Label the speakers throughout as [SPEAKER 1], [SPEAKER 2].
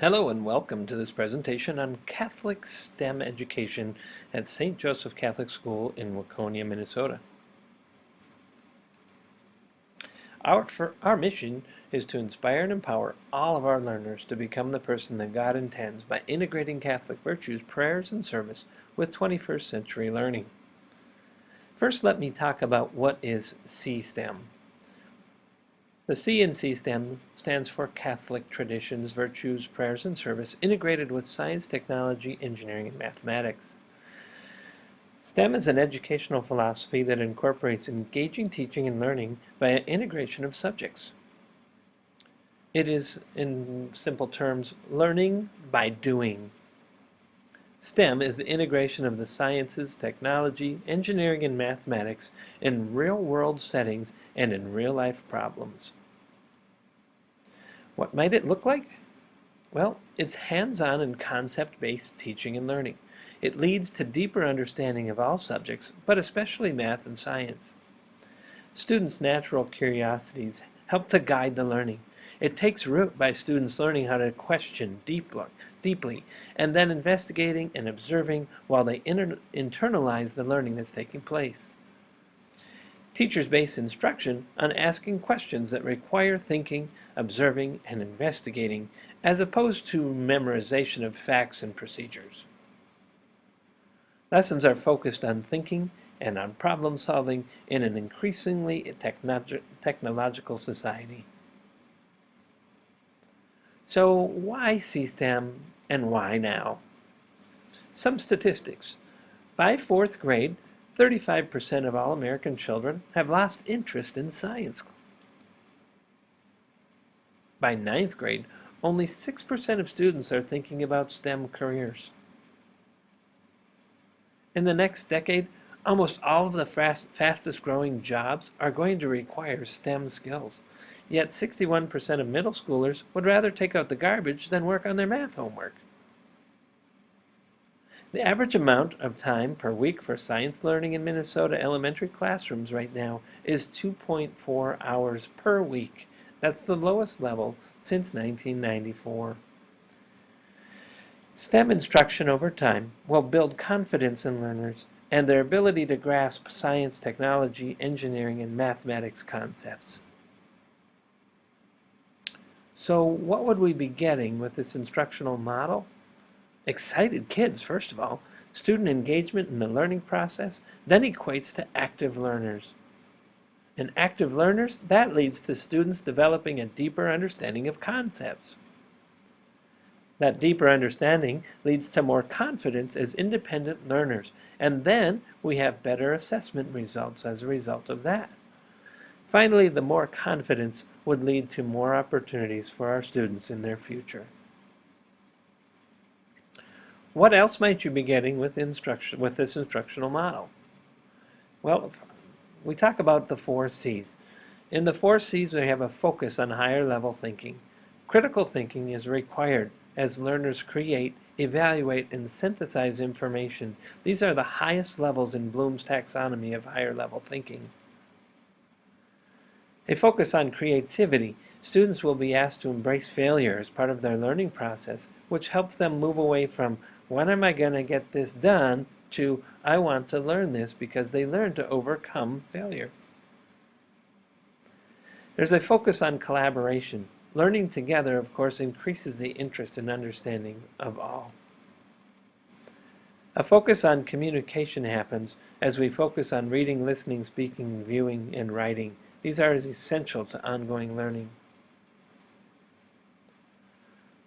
[SPEAKER 1] Hello and welcome to this presentation on Catholic STEM education at St. Joseph Catholic School in Waconia, Minnesota. Our mission is to inspire and empower all of our learners to become the person that God intends by integrating Catholic virtues, prayers, and service with 21st century learning. First, let me talk about what is C-STEM. The C in C-STEM stands for Catholic Traditions, Virtues, Prayers, and Service, integrated with science, technology, engineering, and mathematics. STEM is an educational philosophy that incorporates engaging teaching and learning by integration of subjects. It is, in simple terms, learning by doing. STEM is the integration of the sciences, technology, engineering, and mathematics in real-world settings and in real-life problems. What might it look like? Well, it's hands-on and concept-based teaching and learning. It leads to deeper understanding of all subjects, but especially math and science. Students' natural curiosities help to guide the learning. It takes root by students learning how to question deeply, and then investigating and observing while they internalize the learning that's taking place. Teachers base instruction on asking questions that require thinking, observing, and investigating, as opposed to memorization of facts and procedures. Lessons are focused on thinking and on problem solving in an increasingly technological society. So why C-STEM and why now? Some statistics. By fourth grade, 35% of all American children have lost interest in science. By ninth grade, only 6% of students are thinking about STEM careers. In the next decade, almost all of the fastest growing jobs are going to require STEM skills. Yet 61% of middle schoolers would rather take out the garbage than work on their math homework. The average amount of time per week for science learning in Minnesota elementary classrooms right now is 2.4 hours per week. That's the lowest level since 1994. STEM instruction over time will build confidence in learners and their ability to grasp science, technology, engineering, and mathematics concepts. So what would we be getting with this instructional model? Excited kids, first of all, student engagement in the learning process, then equates to active learners. And active learners, that leads to students developing a deeper understanding of concepts. That deeper understanding leads to more confidence as independent learners, and then we have better assessment results as a result of that. Finally, the more confidence would lead to more opportunities for our students in their future. What else might you be getting with this instructional model? Well, we talk about the 4 C's. In the 4 C's, we have a focus on higher level thinking. Critical thinking is required as learners create, evaluate, and synthesize information. These are the highest levels in Bloom's taxonomy of higher level thinking. A focus on creativity. Students will be asked to embrace failure as part of their learning process, which helps them move away from, when am I going to get this done, to, I want to learn this, because they learn to overcome failure. There's a focus on collaboration. Learning together, of course, increases the interest and understanding of all. A focus on communication happens as we focus on reading, listening, speaking, viewing, and writing. These are essential to ongoing learning.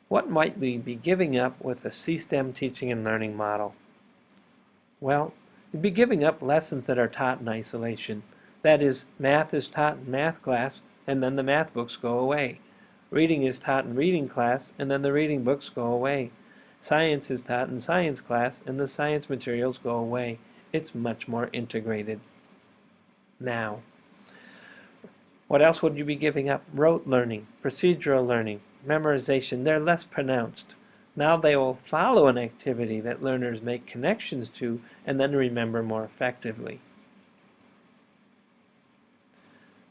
[SPEAKER 1] What might we be giving up with a C-STEM teaching and learning model? Well, you'd be giving up lessons that are taught in isolation. That is, math is taught in math class, and then the math books go away. Reading is taught in reading class, and then the reading books go away. Science is taught in science class, and the science materials go away. It's much more integrated now. What else would you be giving up? Rote learning, procedural learning, memorization. They're less pronounced. Now they will follow an activity that learners make connections to and then remember more effectively.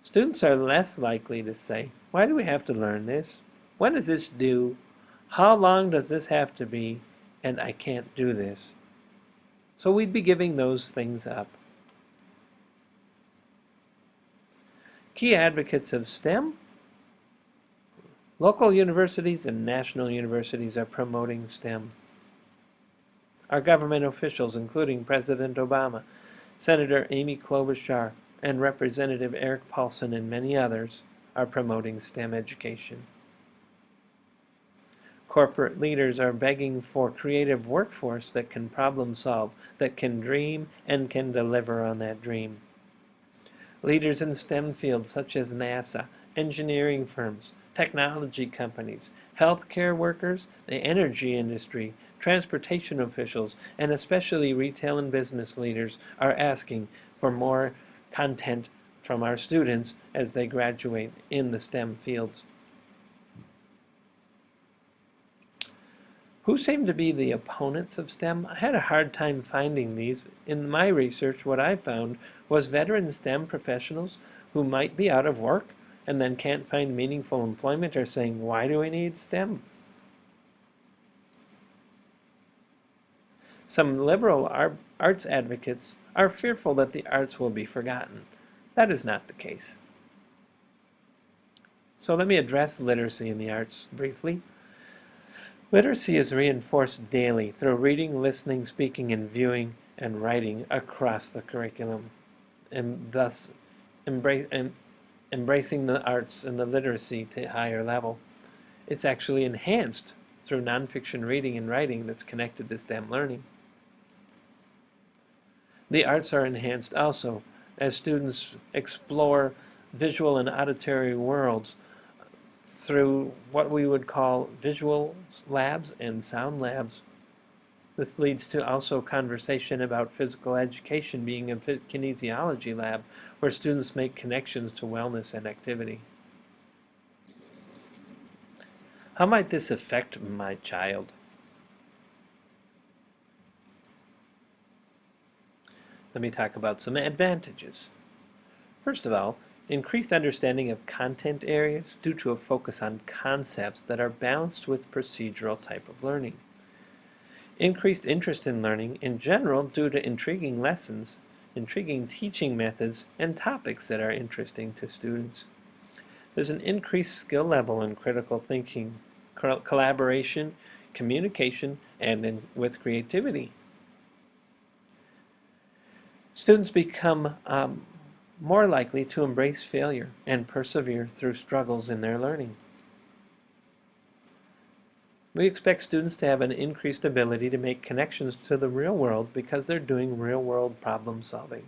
[SPEAKER 1] Students are less likely to say, why do we have to learn this? When is this due? How long does this have to be? And I can't do this. So we'd be giving those things up. Key advocates of STEM. Local universities and national universities are promoting STEM. Our government officials, including President Obama, Senator Amy Klobuchar, and Representative Eric Paulson, and many others, are promoting STEM education. Corporate leaders are begging for creative workforce that can problem solve, that can dream, and can deliver on that dream. Leaders in STEM fields such as NASA, engineering firms, technology companies, healthcare workers, the energy industry, transportation officials, and especially retail and business leaders are asking for more content from our students as they graduate in the STEM fields. Who seem to be the opponents of STEM? I had a hard time finding these. In my research, what I found was veteran STEM professionals who might be out of work and then can't find meaningful employment are saying, why do we need STEM? Some liberal arts advocates are fearful that the arts will be forgotten. That is not the case. So let me address literacy in the arts briefly. Literacy is reinforced daily through reading, listening, speaking, and viewing and writing across the curriculum, and thus embracing the arts and the literacy to a higher level. It's actually enhanced through nonfiction reading and writing that's connected to STEM learning. The arts are enhanced also as students explore visual and auditory worlds through what we would call visual labs and sound labs. This leads to also conversation about physical education being a kinesiology lab where students make connections to wellness and activity. How might this affect my child? Let me talk about some advantages. First of all, increased understanding of content areas due to a focus on concepts that are balanced with procedural type of learning. Increased interest in learning in general due to intriguing lessons, intriguing teaching methods, and topics that are interesting to students. There's an increased skill level in critical thinking, collaboration, communication, and with creativity. Students become more likely to embrace failure and persevere through struggles in their learning. We expect students to have an increased ability to make connections to the real world because they're doing real-world problem solving.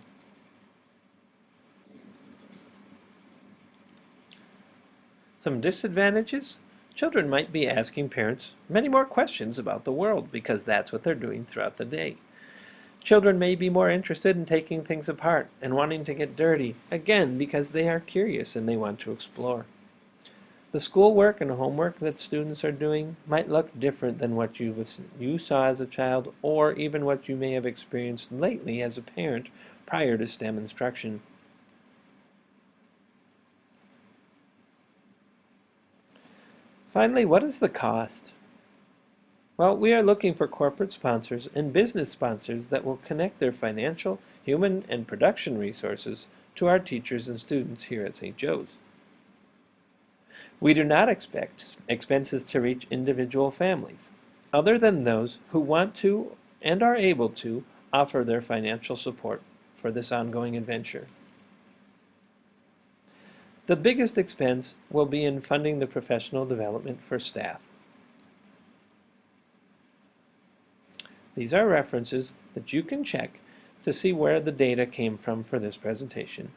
[SPEAKER 1] Some disadvantages? Children might be asking parents many more questions about the world because that's what they're doing throughout the day. Children may be more interested in taking things apart and wanting to get dirty, again, because they are curious and they want to explore. The schoolwork and homework that students are doing might look different than what you saw as a child or even what you may have experienced lately as a parent prior to STEM instruction. Finally, what is the cost? Well, we are looking for corporate sponsors and business sponsors that will connect their financial, human, and production resources to our teachers and students here at St. Joe's. We do not expect expenses to reach individual families, other than those who want to and are able to offer their financial support for this ongoing adventure. The biggest expense will be in funding the professional development for staff. These are references that you can check to see where the data came from for this presentation.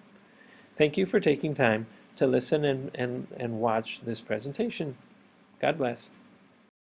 [SPEAKER 1] Thank you for taking time to listen and watch this presentation. God bless.